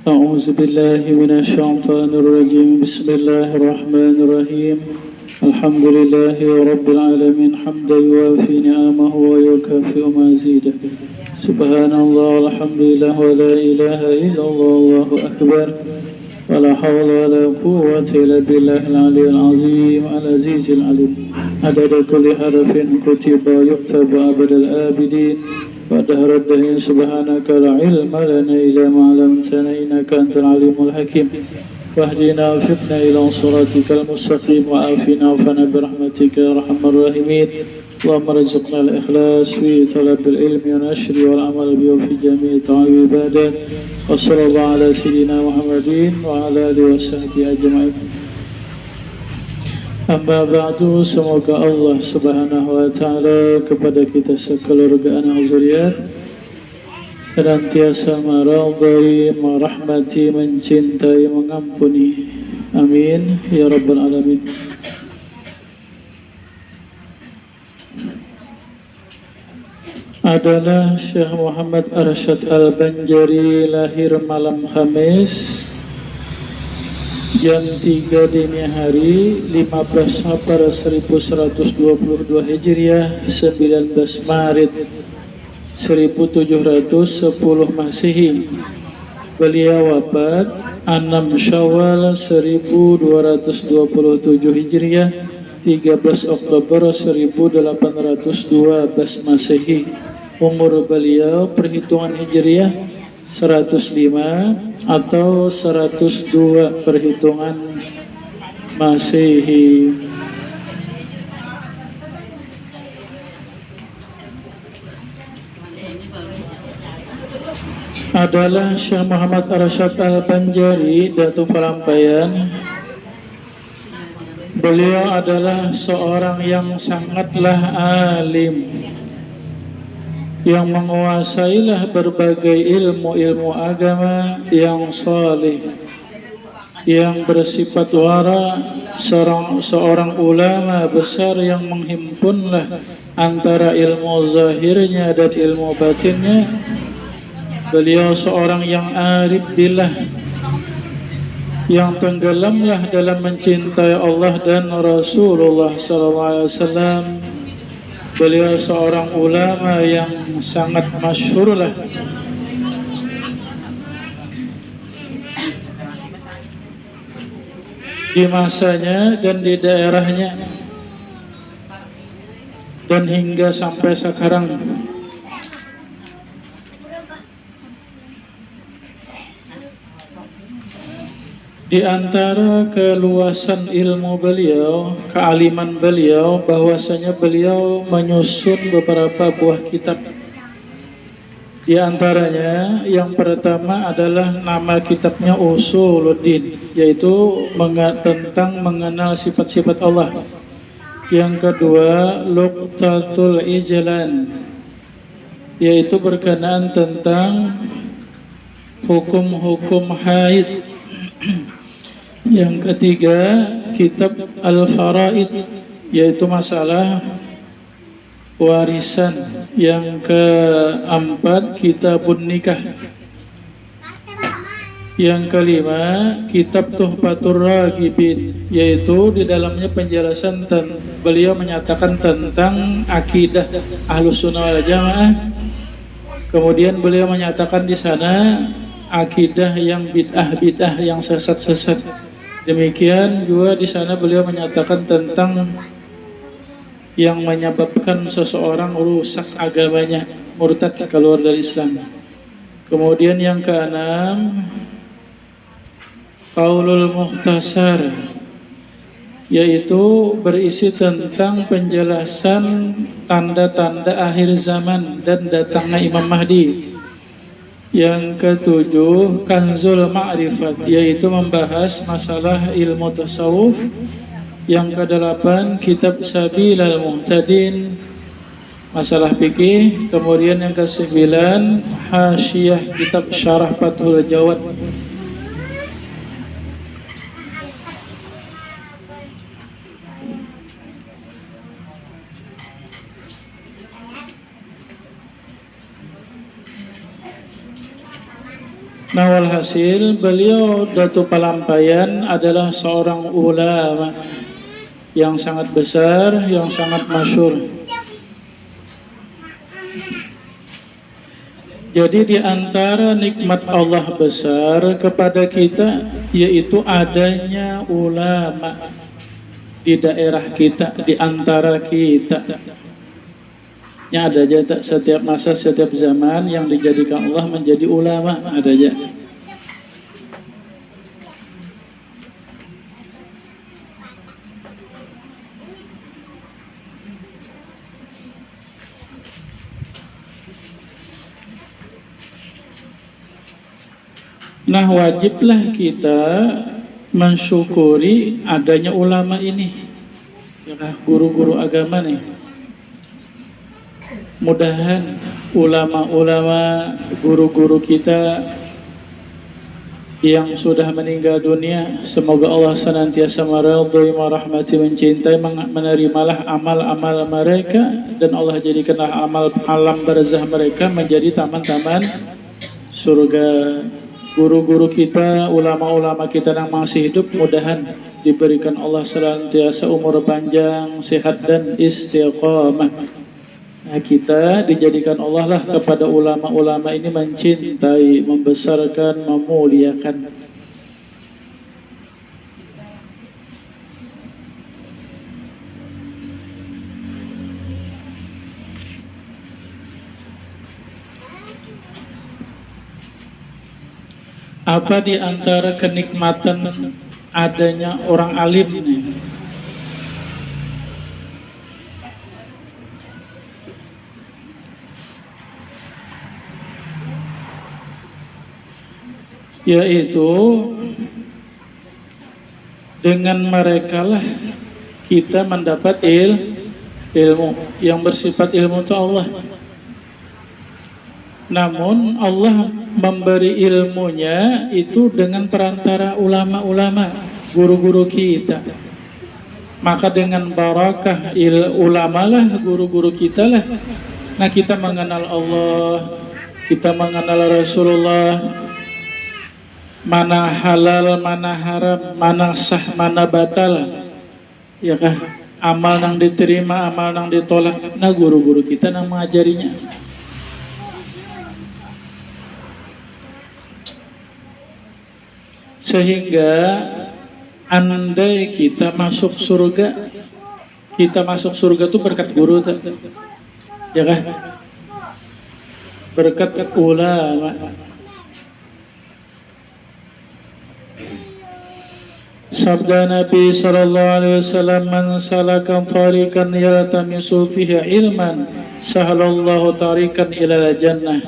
أعوذ بالله من الشيطان الرجيم بسم الله الرحمن الرحيم الحمد لله رب العالمين حمدا يوافي نعمه ويكافئ مزيده سبحان الله والحمد لله ولا إله إلا الله والله أكبر ولا حول ولا قوة إلا بالله العلي العظيم العزيز العليم عدد كل حرف كتب يكتب أبد الآبدين ودهر الدهين سبحانك لا علم لنا إلا ما علمتنا إنك أنت العليم الحكيم واهدنا وفقنا إلى صراطك المستقيم وعافنا وفنا برحمتك يا أرحم الراحمين اللهم ارزقنا الإخلاص في طلب العلم والنشر والعمل به في جميع طاعات العبادات وصلى الله على سيدنا محمد وعلى آله وصحبه أجمعين. Amma ba'du, semoga Allah subhanahu wa ta'ala kepada kita sekeluarga anak zuriat senantiasa meridai, merahmati, mencintai, mengampuni. Amin ya rabbal alamin. Adalah Syekh Muhammad Arsyad Al-Banjari, lahir malam Khamis jam 3 dini hari 15 Safar 1122 Hijriah 19 Maret 1710 Masehi. Beliau wafat 6 Syawal 1227 Hijriah 13 Oktober 1812 Masehi. Umur beliau perhitungan Hijriah 105 atau 102 perhitungan Masehi. Adalah Syekh Muhammad Arsyad Al-Banjari Datuk Palampayan. Beliau adalah seorang yang sangatlah alim, yang menguasailah berbagai ilmu-ilmu agama, yang saleh, yang bersifat wara, seorang ulama besar yang menghimpunlah antara ilmu zahirnya dan ilmu batinnya. Beliau seorang yang arif billah, yang tenggelamlah dalam mencintai Allah dan Rasulullah SAW. Beliau seorang ulama yang sangat masyhur lah di masanya dan di daerahnya, dan hingga sampai sekarang. Di antara keluasan ilmu beliau, kealiman beliau, bahwasanya beliau menyusun beberapa buah kitab. Di antaranya yang pertama adalah nama kitabnya Usuluddin, yaitu tentang mengenal sifat-sifat Allah. Yang kedua Luqtatul Ijlan, yaitu berkenaan tentang hukum-hukum haid. Yang ketiga kitab Al-Faraid, yaitu masalah warisan. Yang keempat kitabun nikah. Yang kelima kitab Tuhfatur Raghibin, yaitu di dalamnya penjelasan beliau menyatakan tentang akidah Ahlus Sunnah wal Jamaah. Kemudian beliau menyatakan di sana akidah yang bid'ah yang sesat. Demikian juga di sana beliau menyatakan tentang yang menyebabkan seseorang rusak agamanya, murtad, keluar dari Islam. Kemudian yang keenam Qaulul Mukhtasar, yaitu berisi tentang penjelasan tanda-tanda akhir zaman dan datangnya Imam Mahdi. Yang ketujuh Kanzul Ma'rifat, yaitu membahas masalah ilmu tasawuf. Yang kedelapan kitab Sabilal Muhtadin, masalah fikih. Kemudian yang kesembilan Hasyiyah kitab Syarah Fathul Jawad. Nah, walhasil beliau Datuk Palampayan adalah seorang ulama yang sangat besar, yang sangat masyhur. Jadi di antara nikmat Allah besar kepada kita yaitu adanya ulama di daerah kita, di antara kita. Ya, ada aja tak setiap masa, setiap zaman yang dijadikan Allah menjadi ulama, ada aja. Nah, wajiblah kita mensyukuri adanya ulama ini, ya, guru-guru agama nih. Mudahan ulama-ulama, guru-guru kita yang sudah meninggal dunia, semoga Allah senantiasa meridhai, merahmati, mencintai, menerimalah amal-amal mereka, dan Allah jadikanlah alam barzah mereka menjadi taman-taman surga. Guru-guru kita, ulama-ulama kita yang masih hidup, mudahan diberikan Allah senantiasa umur panjang, sehat dan istiqamah. Nah, kita dijadikan Allah lah kepada ulama-ulama ini mencintai, membesarkan, memuliakan. Apa di antara kenikmatan adanya orang alim nih? Yaitu dengan mereka lah kita mendapat ilmu yang bersifat ilmu itu Allah. Namun Allah memberi ilmunya itu dengan perantara ulama-ulama, guru-guru kita. Maka dengan barakah ulama lah, guru-guru kita lah, nah kita mengenal Allah, kita mengenal Rasulullah, mana halal, mana haram, mana sah, mana batal, ya kah? Amal yang diterima, amal yang ditolak. Nah, guru-guru kita yang mengajarinya. Sehingga andai kita masuk surga, kita masuk surga itu berkat guru, ya kah? Berkat ulama. Sabda Nabi sallallahu alaihi wasallam, man salaka tariqan yaltamisu fihi ilman sahalallahu tariqan ilal jannah.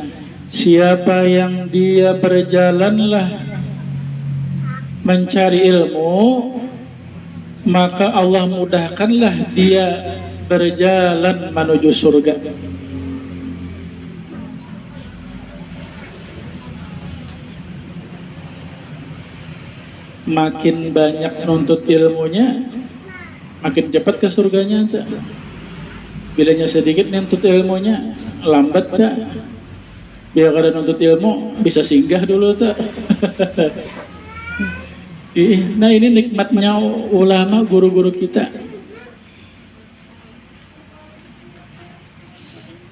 Siapa yang dia berjalanlah mencari ilmu, maka Allah mudahkanlah dia berjalan menuju surga. Makin banyak nuntut ilmunya, makin cepat ke surganya. Bilanya sedikit nuntut ilmunya, lambat tak. Biar kada nuntut ilmu bisa singgah dulu tak. Nah, ini nikmatnya ulama, guru-guru kita.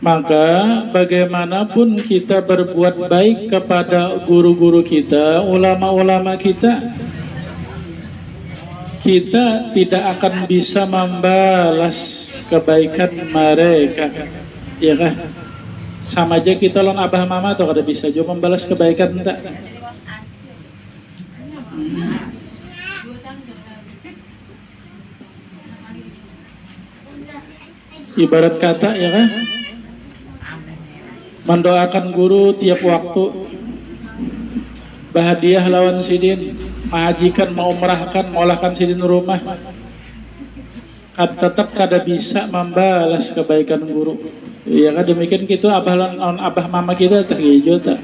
Maka bagaimanapun kita berbuat baik kepada guru-guru kita, ulama-ulama kita, kita tidak akan bisa membalas kebaikan mereka, ya kah? Sama aja kita lawan abah mama atau kada bisa juga membalas kebaikan enggak? Ibarat kata, ya kah? Mendoakan guru tiap waktu, bahadiah lawan sidin, mahajikan, mau merahkan, maulahkan sidin rumah, tetap kada bisa membalas kebaikan guru. Ya kan, demikian gitu abah mama kita tak hijau tak.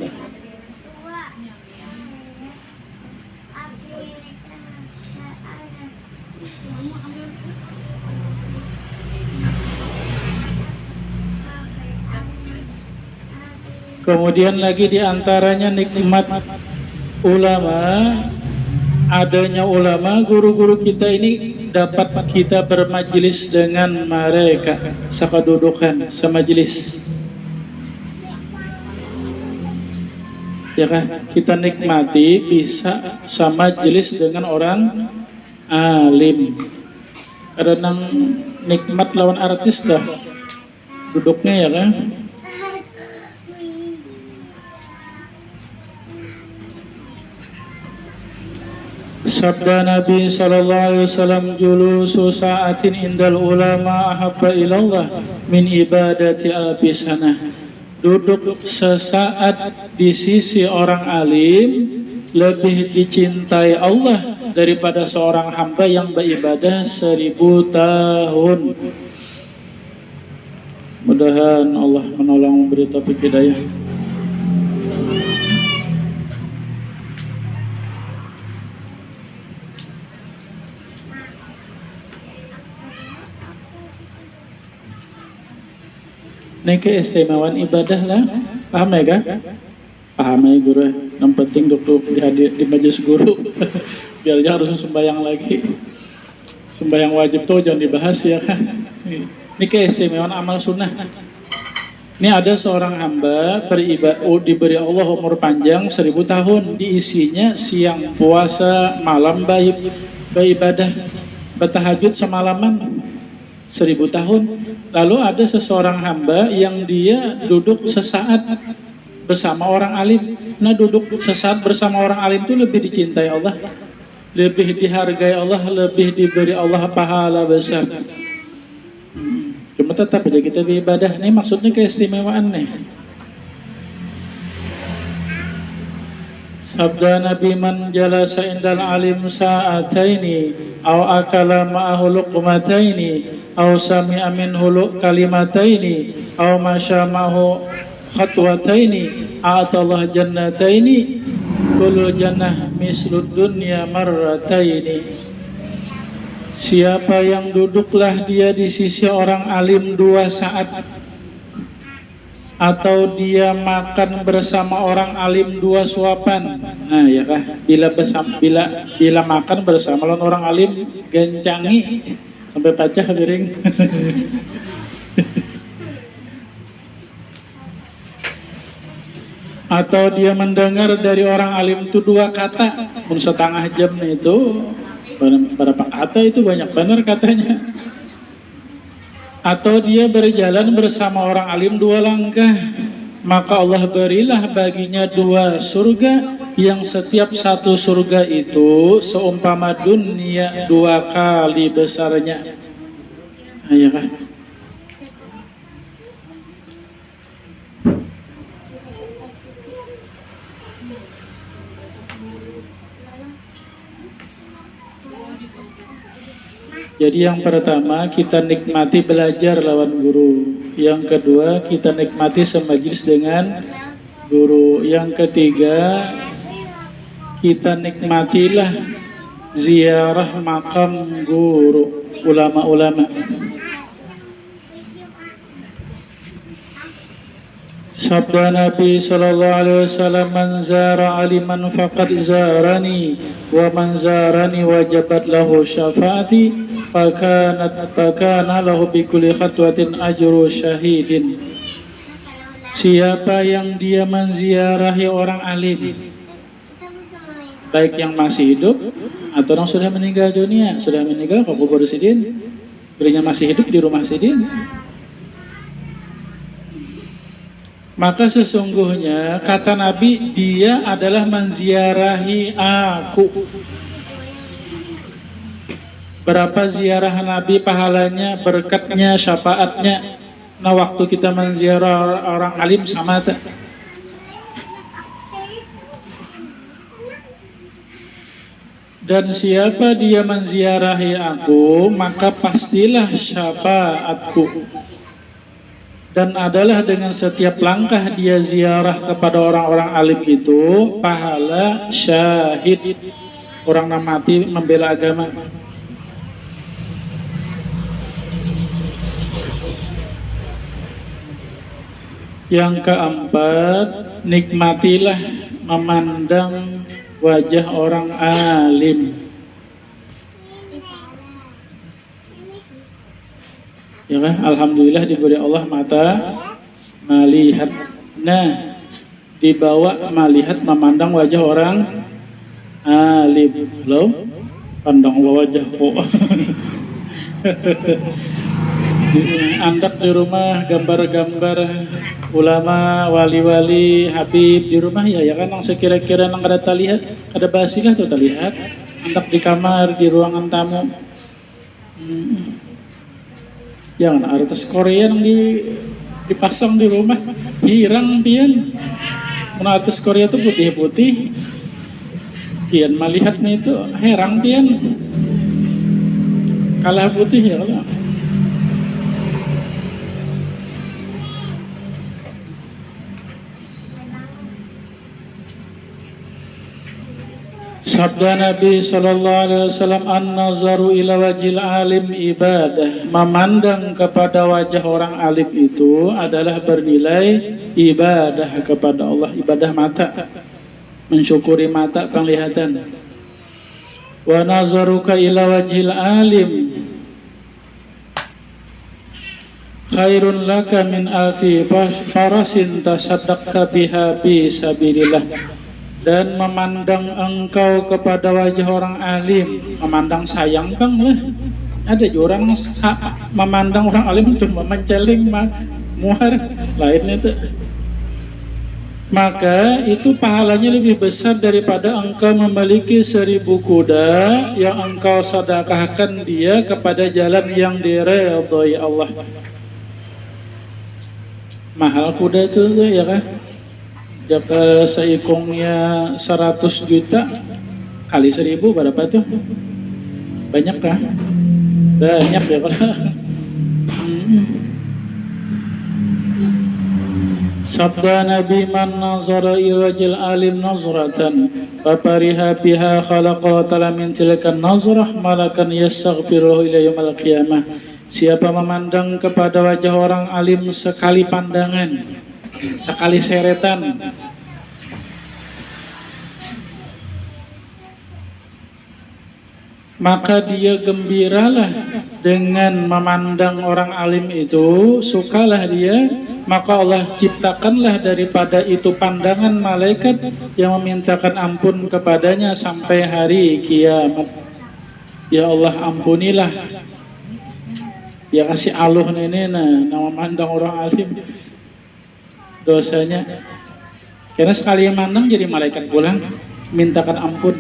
Kemudian lagi diantaranya nikmat ulama, adanya ulama, guru-guru kita ini dapat kita bermajelis dengan mereka, sakadudukan semajelis. Ya kan, kita nikmati bisa sama jelis dengan orang alim. Kadang nikmat lawan artis dah duduknya, ya kan. Sabda Nabi sallallahu alaihi wasallam, julusu sa'atin indal ulama ahabba ilallah min ibadati alfi sanah. Duduk sesaat di sisi orang alim lebih dicintai Allah daripada seorang hamba yang beribadah 1000 tahun. Mudah-mudahan Allah menolong, memberi taufik hidayah. Ini keistimewaan ibadah lah, paham ya kan? Paham ya guru. Yang penting duduk di majelis guru, biar jangan harus sembahyang lagi. Sembahyang wajib tuh jangan dibahas ya kan? Ini keistimewaan amal sunnah. Ini ada seorang hamba diberi Allah umur panjang 1000 tahun, diisinya siang puasa, malam beribadah, bertahajud semalaman 1000 tahun. Lalu ada seseorang hamba yang dia duduk sesaat bersama orang alim. Nah, duduk sesaat bersama orang alim itu lebih dicintai Allah, lebih dihargai Allah, lebih diberi Allah pahala besar. Cuma tetap aja kita beribadah. Nih maksudnya keistimewaan nih. Sabda Nabi, man jalasa indal alim sa'ataini aw akala ma'ahu luqmataini aw sami'a minhu kalimataini aw masya ma'ahu khatwataini a'tallah jannataini kullu jannah mislud dunya marrataini. Siapa yang duduklah dia di sisi orang alim 2 saat, atau dia makan bersama orang alim 2 suapan. Nah ya kah, bila makan bersama orang alim gencangi sampai pecah piring. Atau dia mendengar dari orang alim itu 2 kata, pun setengah jam itu berapa kata itu, banyak benar katanya. Atau dia berjalan bersama orang alim 2 langkah, maka Allah berilah baginya 2 surga, yang setiap satu surga itu seumpama dunia 2 kali besarnya. Ayo kah? Jadi yang pertama, kita nikmati belajar lawan guru. Yang kedua, kita nikmati semajelis dengan guru. Yang ketiga, kita nikmatilah ziarah makam guru, ulama-ulama. Sabda Nabi sallallahu alaihi wasallam, man zara aliman faqad zarani wa man zarani wajabat lahu syafaati fakana lahu bi kulli khatwatin ajru syahidin. Siapa yang dia menziarahi orang alim, baik yang masih hidup atau yang sudah meninggal dunia, sudah meninggal ke kubur sidin, berinya masih hidup di rumah sidin, maka sesungguhnya kata Nabi, dia adalah menziarahi aku. Berapa ziarah Nabi pahalanya, berkatnya, syafaatnya. Nah, waktu kita menziarah orang alim sama tak? Dan siapa dia menziarahi aku, maka pastilah syafaatku. Dan adalah dengan setiap langkah dia ziarah kepada orang-orang alim itu pahala syahid, orang yang mati membela agama. Yang keempat, nikmatilah memandang wajah orang alim. Ya kan? Alhamdulillah diberi Allah mata melihat. Nah, dibawa melihat memandang wajah orang alim. Halo? Pandang wajah kok. Andak di rumah gambar-gambar ulama, wali-wali, habib di rumah ya kan yang sekira-kira nang kada lihat, kada basilah tuh terlihat. Andak di kamar, di ruangan tamu. Jangan artis Korea yang dipasang di rumah, hirang pian. Mun artis Korea tuh putih-putih. Pian melihatnya itu herang pian. Kalah putih ya Allah. Sabda Nabi sallallahu alaihi wasallam, an-nazaru ila wajhil alim ibadah. Memandang kepada wajah orang alim itu adalah bernilai ibadah kepada Allah, ibadah mata. Mensyukuri mata penglihatan. Wa nazaruka ila wajhil alim khairun laka min alfi farasin tasaddaqta biha fi sabilillah. Dan memandang engkau kepada wajah orang alim, memandang sayang bang lah. Ada juga orang memandang orang alim cuma menceling muar lain itu. Maka itu pahalanya lebih besar daripada engkau memiliki 1000 kuda yang engkau sedekahkan dia kepada jalan yang diridhai Allah. Mahal kuda itu ya kan? Jika seikungnya 100 juta kali 1000 berapa tuh? Banyak kah? Banyak ya kan? Sabda Nabi, man nazara ilajil alim nazratan fapariha biha khalaqa ta'ala min tilkan nazrah malakan yastaghfiruhu ila yaumil qiyamah. Siapa memandang kepada wajah orang alim sekali pandangan, sekali seretan, maka dia gembiralah dengan memandang orang alim itu, sukalah dia, maka Allah ciptakanlah daripada itu pandangan malaikat yang memintakan ampun kepadanya sampai hari kiamat. Ya Allah ampunilah, ya kasih aluh ini nama memandang orang alim dosanya, karena sekali mandang jadi malaikat pulang mintakan ampun.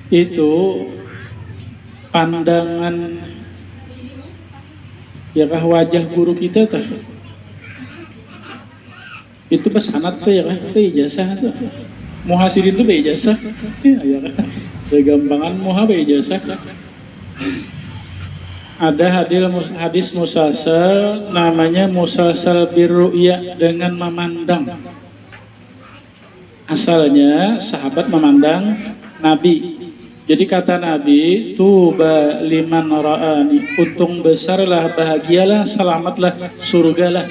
Itu pandangan yakah wajah guru kita tuh, itu pesanat tuh ya kan, ijazah tuh. Muhasirin itu beijazah, ya kan? Gampangan muha beijazah. Ada hadis musasal, namanya musasal birru'ya, dengan memandang. Asalnya sahabat memandang Nabi. Jadi kata Nabi, tuba liman ra'ani, untung besarlah, bahagialah, selamatlah, surgalah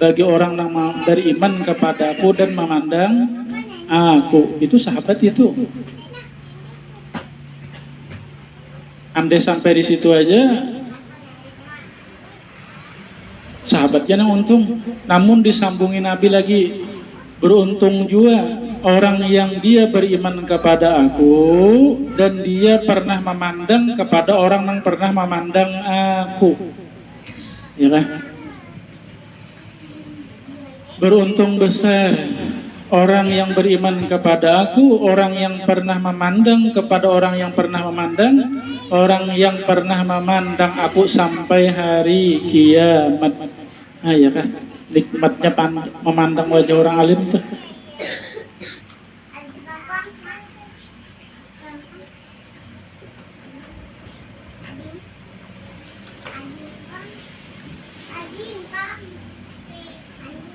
bagi orang yang beriman kepadaku dan memandang aku. Itu sahabat itu. Andai sampai di situ aja, sahabatnya yang untung. Namun disambungi Nabi lagi, beruntung juga orang yang dia beriman kepada aku dan dia pernah memandang kepada orang yang pernah memandang aku. Ya kan? Beruntung besar orang yang beriman kepada aku, orang yang pernah memandang kepada orang yang pernah memandang, orang yang pernah memandang aku sampai hari kiamat. Ah ya kan? Nikmatnya memandang wajah orang alim tuh.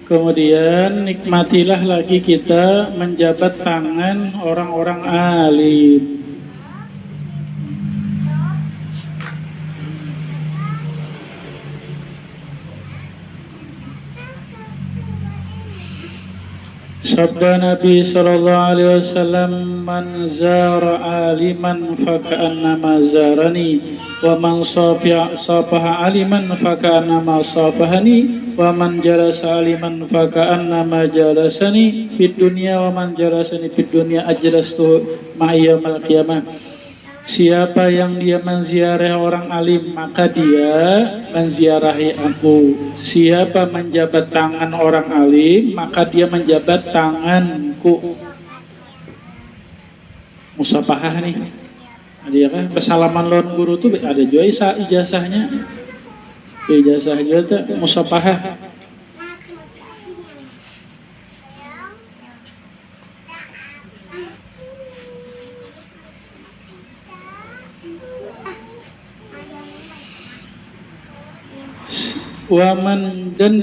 Kemudian nikmatilah lagi kita menjabat tangan orang-orang alim. Sabda Nabi sallallahu alaihi wasallam, man zara aliman faka'annama zarani wa man safaha aliman faka'annama safahani wa man jalasa aliman faka'annama jalasani fid dunya wa man jalasani fid dunya ajlastu ma'yamal qiyamah. Siapa yang dia menziarahi orang alim, maka dia menziarahi aku. Siapa menjabat tangan orang alim, maka dia menjabat tanganku. Musafahah nih. Ada kan bersalaman lawan guru tuh ada juga ijazahnya. Ijazah juga tuh musafahah. Waman dan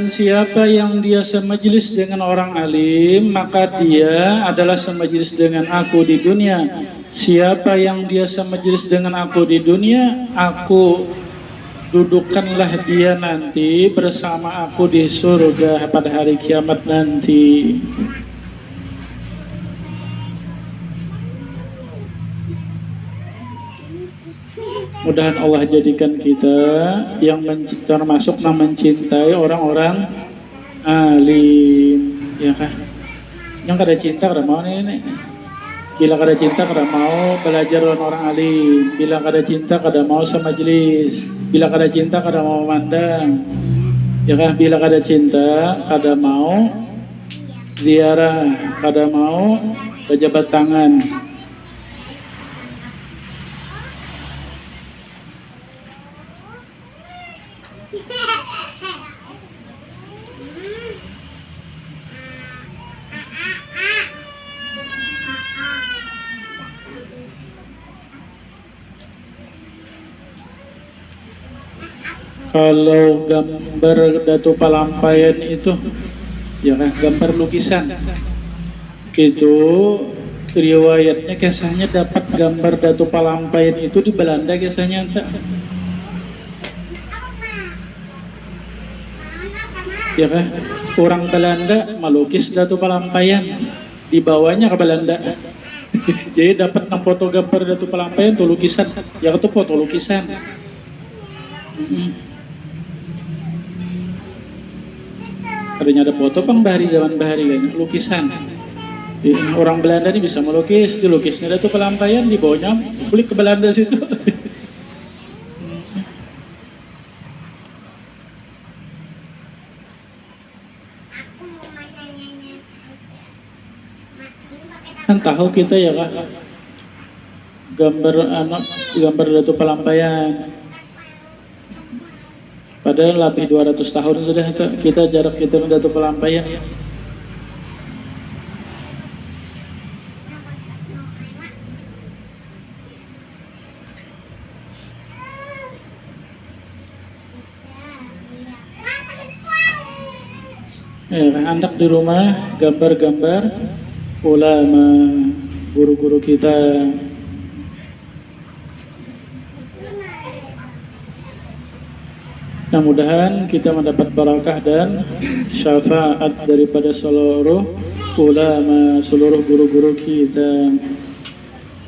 siapa yang dia semajlis dengan orang alim, maka dia adalah semajlis dengan aku di dunia. Siapa yang dia semajlis dengan aku di dunia, aku dudukkanlah dia nanti bersama aku di surga pada hari kiamat nanti. Mudahan Allah jadikan kita yang termasuk mencintai orang-orang alim, ya kan? Yang kada cinta kada mau nih. Bila kada cinta kada mau belajar dengan orang alim. Bila kada cinta kada mau sama majelis. Bila kada cinta kada mau mandang, ya kan? Bila kada cinta kada mau ziarah, kada mau berjabat tangan. Kalau gambar Datu Palampayan itu, ya kan, gambar lukisan itu riwayatnya kisahnya dapat gambar Datu Palampayan itu di Belanda kisahnya entah. Ya kan, orang Belanda melukis Datu Palampayan, dibawanya ke Belanda. Jadi dapat foto gambar Datu Palampayan tuh lukisan, ya itu foto lukisan. Ada foto Bang Bahari zaman Bahari kan, lukisan. Orang Belanda ini bisa melukis, dilukisnya Datu Palampayan, dibawanya balik ke Belanda situ. Kan tahu kita ya kak, gambar Datu Palampayan. Padahal lebih 200 tahun sudah kita jarak kita Datu Palampayan. Anak di rumah gambar-gambar ulama, guru-guru kita. Mudah-mudahan kita mendapat barakah dan syafaat daripada seluruh ulama, seluruh guru-guru kita.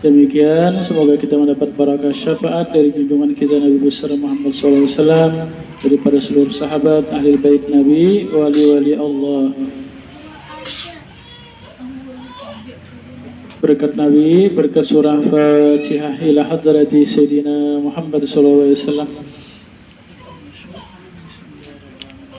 Demikian, semoga kita mendapat barakah syafaat dari junjungan kita Nabi besar Muhammad SAW, daripada seluruh sahabat, ahli bait Nabi, wali-wali Allah. Berkat Nabi, berkat surah Fatihah ila hadrati Sayyidina Muhammad SAW.